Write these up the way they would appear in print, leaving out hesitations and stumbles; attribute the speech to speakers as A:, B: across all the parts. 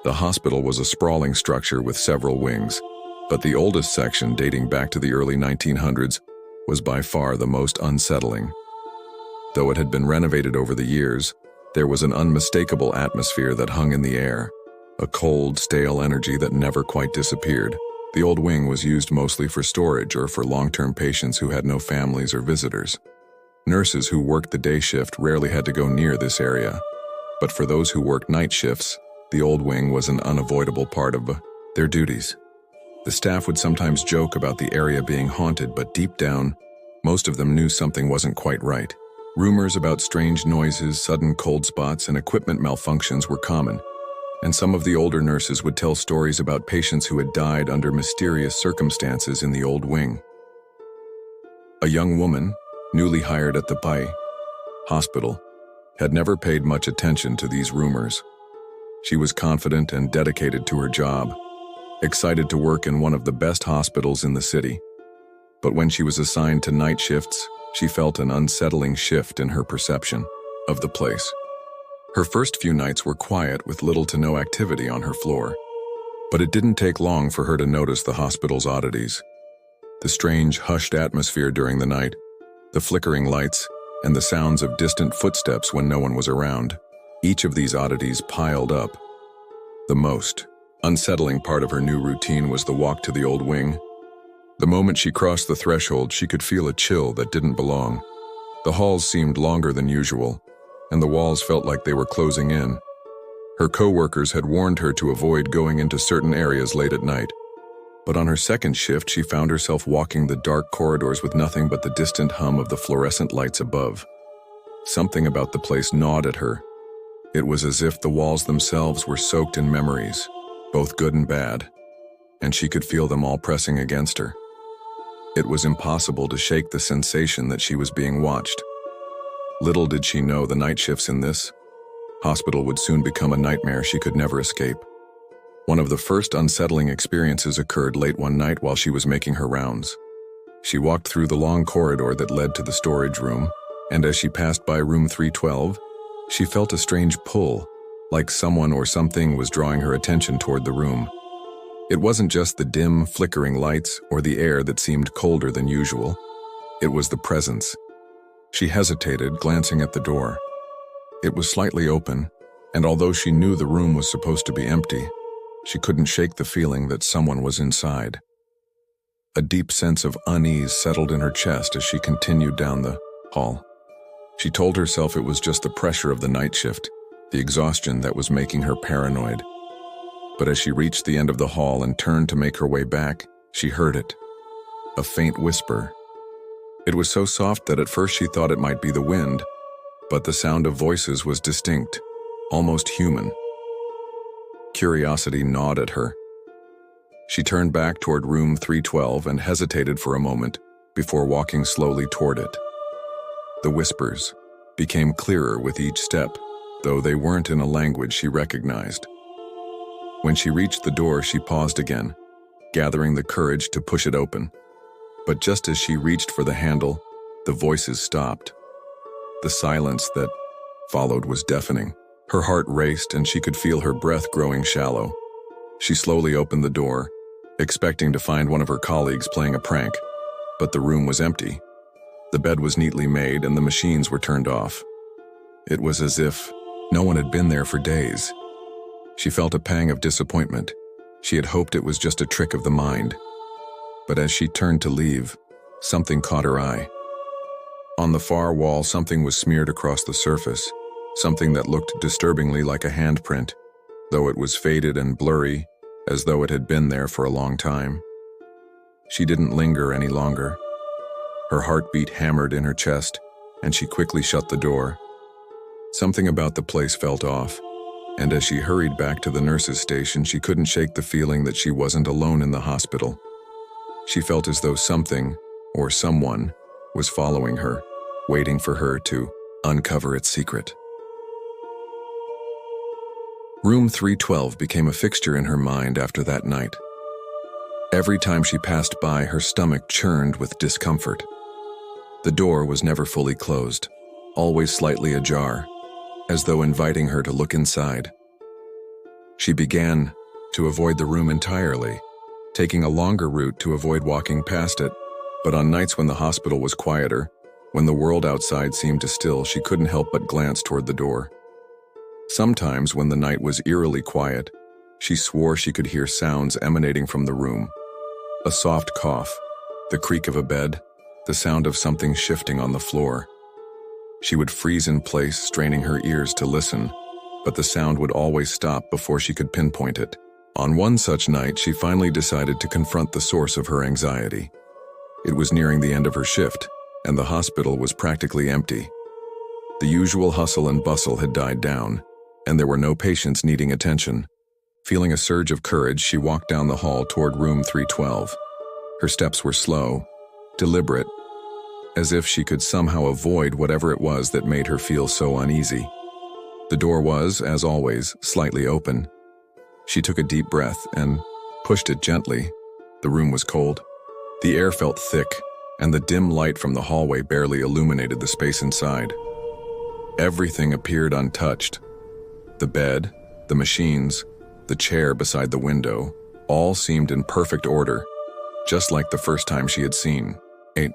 A: The hospital was a sprawling structure with several wings, but the oldest section, dating back to the early 1900s, was by far the most unsettling. Though it had been renovated over the years, there was an unmistakable atmosphere that hung in the air, a cold, stale energy that never quite disappeared. The old wing was used mostly for storage or for long-term patients who had no families or visitors. Nurses who worked the day shift rarely had to go near this area, but for those who worked night shifts, the old wing was an unavoidable part of their duties. The staff would sometimes joke about the area being haunted, but deep down, most of them knew something wasn't quite right. Rumors about strange noises, sudden cold spots, and equipment malfunctions were common, and some of the older nurses would tell stories about patients who had died under mysterious circumstances in the old wing. A young woman, newly hired at the Pai hospital, had never paid much attention to these rumors. She was confident and dedicated to her job, excited to work in one of the best hospitals in the city. But when she was assigned to night shifts, she felt an unsettling shift in her perception of the place. Her first few nights were quiet with little to no activity on her floor, but it didn't take long for her to notice the hospital's oddities. The strange, hushed atmosphere during the night, the flickering lights, and the sounds of distant footsteps when no one was around. Each of these oddities piled up. The most unsettling part of her new routine was the walk to the old wing. The moment she crossed the threshold, she could feel a chill that didn't belong. The halls seemed longer than usual, and the walls felt like they were closing in. Her co-workers had warned her to avoid going into certain areas late at night, but on her second shift she found herself walking the dark corridors with nothing but the distant hum of the fluorescent lights above. Something about the place gnawed at her. It was as if the walls themselves were soaked in memories, both good and bad, and she could feel them all pressing against her. It was impossible to shake the sensation that she was being watched. Little did she know the night shifts in this hospital would soon become a nightmare she could never escape. One of the first unsettling experiences occurred late one night while she was making her rounds. She walked through the long corridor that led to the storage room, and as she passed by room 312, she felt a strange pull, like someone or something was drawing her attention toward the room. It wasn't just the dim, flickering lights or the air that seemed colder than usual. It was the presence. She hesitated, glancing at the door. It was slightly open, and although she knew the room was supposed to be empty, she couldn't shake the feeling that someone was inside. A deep sense of unease settled in her chest as she continued down the hall. She told herself it was just the pressure of the night shift, the exhaustion that was making her paranoid. But as she reached the end of the hall and turned to make her way back, she heard it. A faint whisper. It was so soft that at first she thought it might be the wind, but the sound of voices was distinct, almost human. Curiosity gnawed at her. She turned back toward room 312 and hesitated for a moment before walking slowly toward it. The whispers became clearer with each step, though they weren't in a language she recognized. When she reached the door, she paused again, gathering the courage to push it open. But just as she reached for the handle, the voices stopped. The silence that followed was deafening. Her heart raced and she could feel her breath growing shallow. She slowly opened the door, expecting to find one of her colleagues playing a prank, but the room was empty. The bed was neatly made and the machines were turned off. It was as if no one had been there for days. She felt a pang of disappointment. She had hoped it was just a trick of the mind. But as she turned to leave, something caught her eye. On the far wall, something was smeared across the surface, something that looked disturbingly like a handprint, though it was faded and blurry, as though it had been there for a long time. She didn't linger any longer. Her heartbeat hammered in her chest, and she quickly shut the door. Something about the place felt off, and as she hurried back to the nurse's station, she couldn't shake the feeling that she wasn't alone in the hospital. She felt as though something, or someone, was following her, waiting for her to uncover its secret. Room 312 became a fixture in her mind after that night. Every time she passed by, her stomach churned with discomfort. The door was never fully closed, always slightly ajar, as though inviting her to look inside. She began to avoid the room entirely, taking a longer route to avoid walking past it. But on nights when the hospital was quieter, when the world outside seemed to still, she couldn't help but glance toward the door. Sometimes, when the night was eerily quiet, she swore she could hear sounds emanating from the room. A soft cough, the creak of a bed, the sound of something shifting on the floor. She would freeze in place, straining her ears to listen, but the sound would always stop before she could pinpoint it. On one such night, she finally decided to confront the source of her anxiety. It was nearing the end of her shift, and the hospital was practically empty. The usual hustle and bustle had died down, and there were no patients needing attention. Feeling a surge of courage, she walked down the hall toward room 312. Her steps were slow, deliberate, as if she could somehow avoid whatever it was that made her feel so uneasy. The door was, as always, slightly open. She took a deep breath and pushed it gently. The room was cold. The air felt thick, and the dim light from the hallway barely illuminated the space inside. Everything appeared untouched. The bed, the machines, the chair beside the window, all seemed in perfect order, just like the first time she had seen it.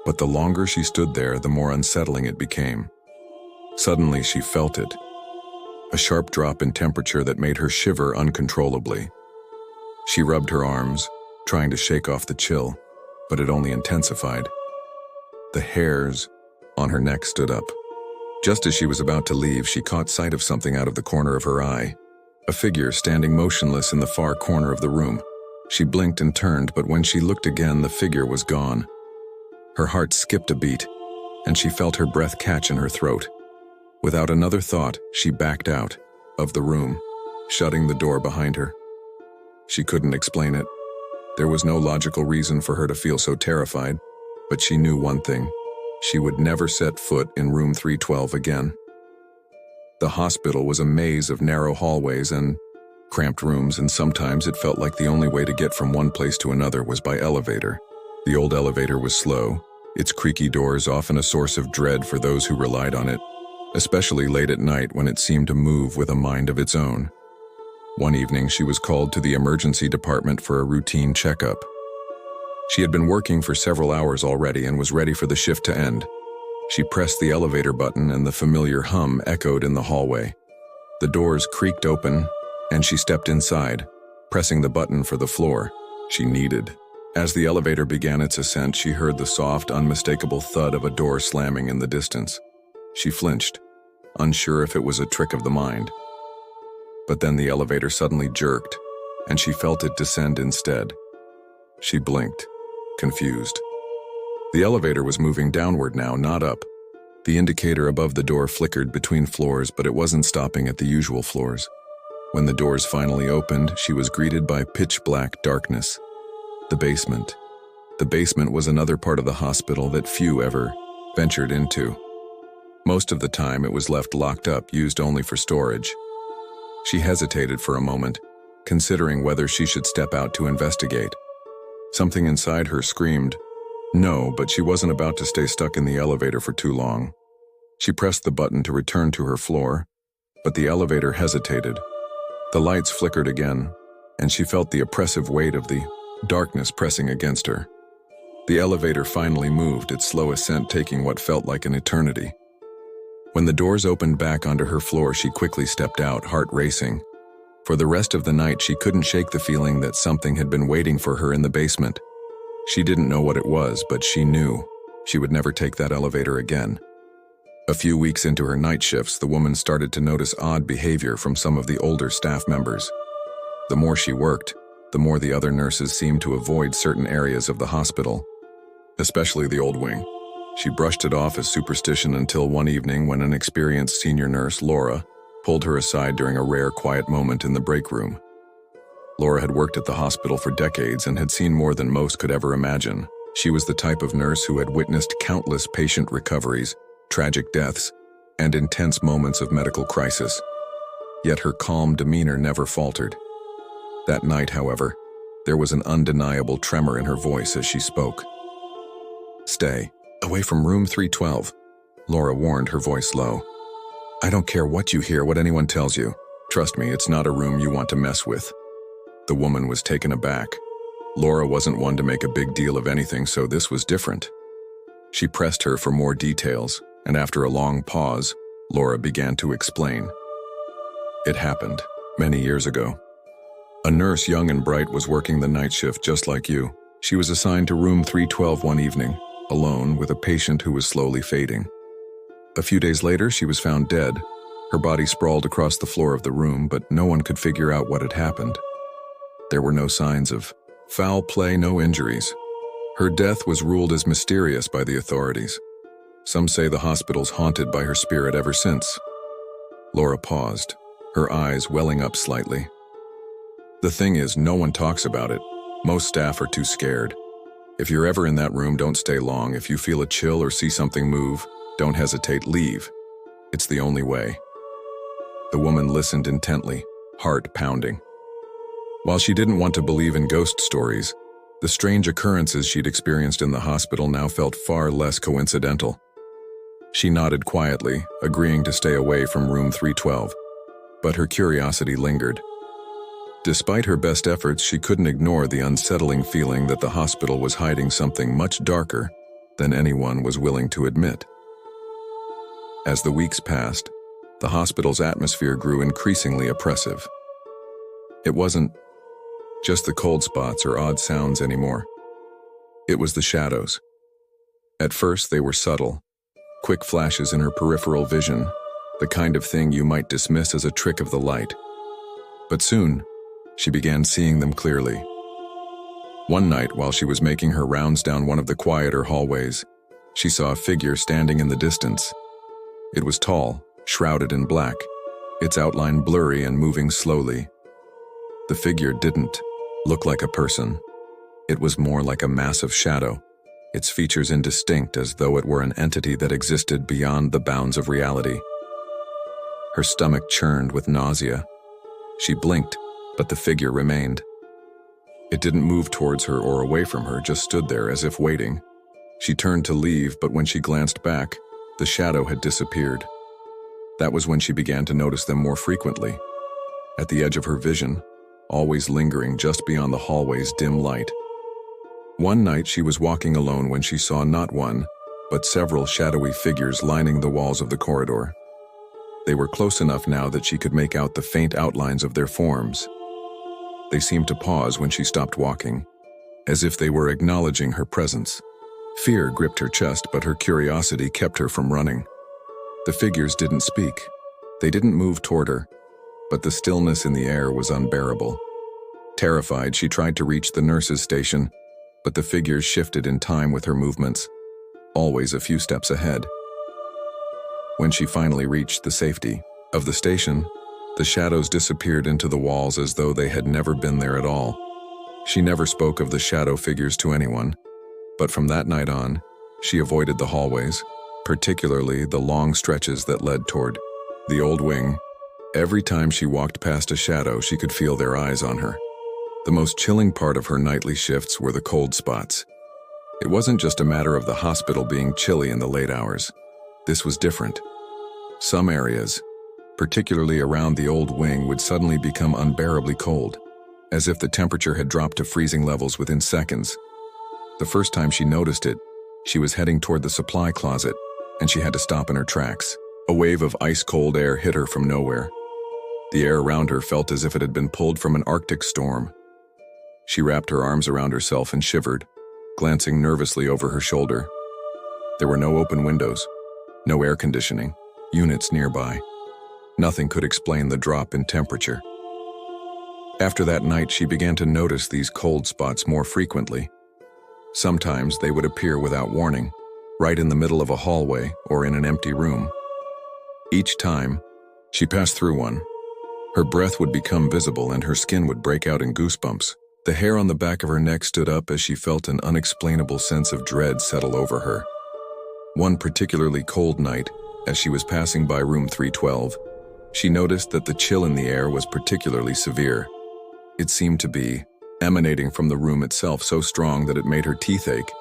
A: But the longer she stood there, the more unsettling it became. Suddenly she felt it, a sharp drop in temperature that made her shiver uncontrollably. She rubbed her arms, trying to shake off the chill, but it only intensified. The hairs on her neck stood up. Just as she was about to leave, she caught sight of something out of the corner of her eye, a figure standing motionless in the far corner of the room. She blinked and turned, but when she looked again, the figure was gone. Her heart skipped a beat, and she felt her breath catch in her throat. Without another thought, she backed out of the room, shutting the door behind her. She couldn't explain it. There was no logical reason for her to feel so terrified, but she knew one thing: she would never set foot in room 312 again. The hospital was a maze of narrow hallways and cramped rooms, and sometimes it felt like the only way to get from one place to another was by elevator. The old elevator was slow, its creaky doors often a source of dread for those who relied on it, especially late at night when it seemed to move with a mind of its own. One evening, she was called to the emergency department for a routine checkup. She had been working for several hours already and was ready for the shift to end. She pressed the elevator button and the familiar hum echoed in the hallway. The doors creaked open, and she stepped inside, pressing the button for the floor she needed. As the elevator began its ascent, she heard the soft, unmistakable thud of a door slamming in the distance. She flinched, unsure if it was a trick of the mind. But then the elevator suddenly jerked, and she felt it descend instead. She blinked, confused. The elevator was moving downward now, not up. The indicator above the door flickered between floors, but it wasn't stopping at the usual floors. When the doors finally opened, she was greeted by pitch-black darkness. The basement. The basement was another part of the hospital that few ever ventured into. Most of the time, it was left locked up, used only for storage. She hesitated for a moment, considering whether she should step out to investigate. Something inside her screamed no, but she wasn't about to stay stuck in the elevator for too long. She pressed the button to return to her floor, but the elevator hesitated. The lights flickered again, and she felt the oppressive weight of the darkness pressing against her. The elevator finally moved, its slow ascent taking what felt like an eternity. When the doors opened back onto her floor, she quickly stepped out, heart racing. For the rest of the night, she couldn't shake the feeling that something had been waiting for her in the basement. She didn't know what it was, but she knew she would never take that elevator again. A few weeks into her night shifts, the woman started to notice odd behavior from some of the older staff members. The more she worked, the more the other nurses seemed to avoid certain areas of the hospital, especially the old wing. She brushed it off as superstition until one evening when an experienced senior nurse, Laura, pulled her aside during a rare quiet moment in the break room. Laura had worked at the hospital for decades and had seen more than most could ever imagine. She was the type of nurse who had witnessed countless patient recoveries, tragic deaths, and intense moments of medical crisis. Yet her calm demeanor never faltered. That night, however, there was an undeniable tremor in her voice as she spoke. "Stay away from room 312, Laura warned, her voice low. "I don't care what you hear, what anyone tells you. Trust me, it's not a room you want to mess with." The woman was taken aback. Laura wasn't one to make a big deal of anything, so this was different. She pressed her for more details, and after a long pause, Laura began to explain. It happened many years ago. A nurse, young and bright, was working the night shift just like you. She was assigned to room 312 one evening, alone with a patient who was slowly fading. A few days later, she was found dead. Her body sprawled across the floor of the room, but no one could figure out what had happened. There were no signs of foul play, no injuries. Her death was ruled as mysterious by the authorities. Some say the hospital's haunted by her spirit ever since. Laura paused, her eyes welling up slightly. The thing is, no one talks about it. Most staff are too scared. If you're ever in that room, don't stay long. If you feel a chill or see something move, don't hesitate, leave. It's the only way. The woman listened intently, heart pounding. While she didn't want to believe in ghost stories, the strange occurrences she'd experienced in the hospital now felt far less coincidental. She nodded quietly, agreeing to stay away from room 312, but her curiosity lingered. Despite her best efforts, she couldn't ignore the unsettling feeling that the hospital was hiding something much darker than anyone was willing to admit. As the weeks passed, the hospital's atmosphere grew increasingly oppressive. It wasn't just the cold spots or odd sounds anymore. It was the shadows. At first, they were subtle, quick flashes in her peripheral vision, the kind of thing you might dismiss as a trick of the light. But soon, she began seeing them clearly. One night, while she was making her rounds down one of the quieter hallways, she saw a figure standing in the distance. It was tall, shrouded in black, its outline blurry and moving slowly. The figure didn't look like a person. It was more like a massive shadow, its features indistinct, as though it were an entity that existed beyond the bounds of reality. Her stomach churned with nausea. She blinked, but the figure remained. It didn't move towards her or away from her, just stood there as if waiting. She turned to leave, but when she glanced back, the shadow had disappeared. That was when she began to notice them more frequently, at the edge of her vision, always lingering just beyond the hallway's dim light. One night she was walking alone when she saw not one, but several shadowy figures lining the walls of the corridor. They were close enough now that she could make out the faint outlines of their forms. They seemed to pause when she stopped walking, as if they were acknowledging her presence. Fear gripped her chest, but her curiosity kept her from running. The figures didn't speak. They didn't move toward her, but the stillness in the air was unbearable. Terrified, she tried to reach the nurse's station, but the figures shifted in time with her movements, always a few steps ahead. When she finally reached the safety of the station, the shadows disappeared into the walls as though they had never been there at all. She never spoke of the shadow figures to anyone, but from that night on, she avoided the hallways, particularly the long stretches that led toward the old wing. Every time she walked past a shadow, she could feel their eyes on her. The most chilling part of her nightly shifts were the cold spots. It wasn't just a matter of the hospital being chilly in the late hours. This was different. Some areas, particularly around the old wing, would suddenly become unbearably cold, as if the temperature had dropped to freezing levels within seconds. The first time she noticed it, she was heading toward the supply closet, and she had to stop in her tracks. A wave of ice-cold air hit her from nowhere. The air around her felt as if it had been pulled from an Arctic storm. She wrapped her arms around herself and shivered, glancing nervously over her shoulder. There were no open windows, no air conditioning, units nearby. Nothing could explain the drop in temperature. After that night, she began to notice these cold spots more frequently. Sometimes they would appear without warning, right in the middle of a hallway or in an empty room. Each time she passed through one, her breath would become visible and her skin would break out in goosebumps. The hair on the back of her neck stood up as she felt an unexplainable sense of dread settle over her. One particularly cold night, as she was passing by room 312, she noticed that the chill in the air was particularly severe. It seemed to be emanating from the room itself, so strong that it made her teeth ache.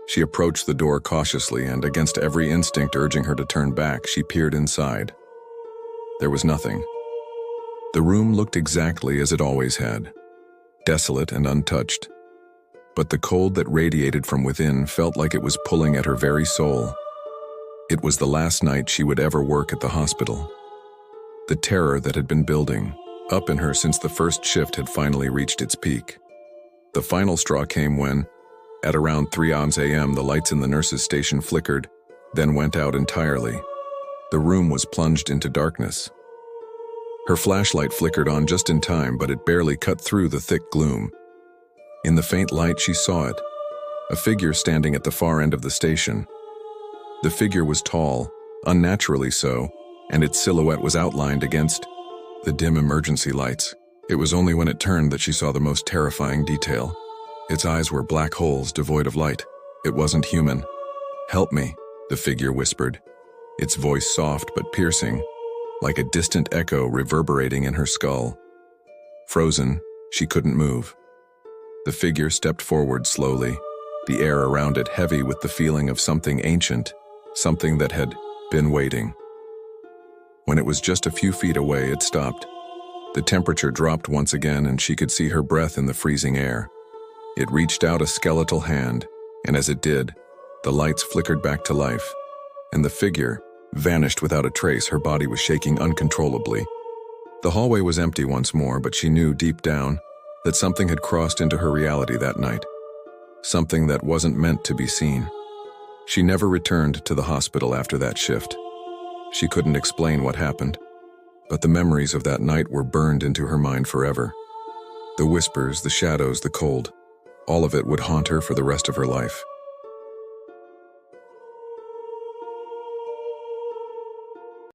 A: She approached the door cautiously, and against every instinct urging her to turn back, she peered inside. There was nothing. The room looked exactly as it always had, desolate and untouched. But the cold that radiated from within felt like it was pulling at her very soul. It was the last night she would ever work at the hospital. The terror that had been building up in her since the first shift had finally reached its peak. The final straw came when, at around 3 a.m., the lights in the nurse's station flickered, then went out entirely. The room was plunged into darkness. Her flashlight flickered on just in time, but it barely cut through the thick gloom. In the faint light, she saw it, a figure standing at the far end of the station. The figure was tall, unnaturally so, and its silhouette was outlined against the dim emergency lights. It was only when it turned that she saw the most terrifying detail. Its eyes were black holes devoid of light. It wasn't human. "Help me," the figure whispered, its voice soft but piercing, like a distant echo reverberating in her skull. Frozen, she couldn't move. The figure stepped forward slowly, the air around it heavy with the feeling of something ancient, something that had been waiting. When it was just a few feet away, it stopped. The temperature dropped once again, and she could see her breath in the freezing air. It reached out a skeletal hand, and as it did, the lights flickered back to life, and the figure vanished without a trace. Her body was shaking uncontrollably. The hallway was empty once more, but she knew deep down that something had crossed into her reality that night. Something that wasn't meant to be seen. She never returned to the hospital after that shift. She couldn't explain what happened, but the memories of that night were burned into her mind forever. The whispers, the shadows, the cold, all of it would haunt her for the rest of her life.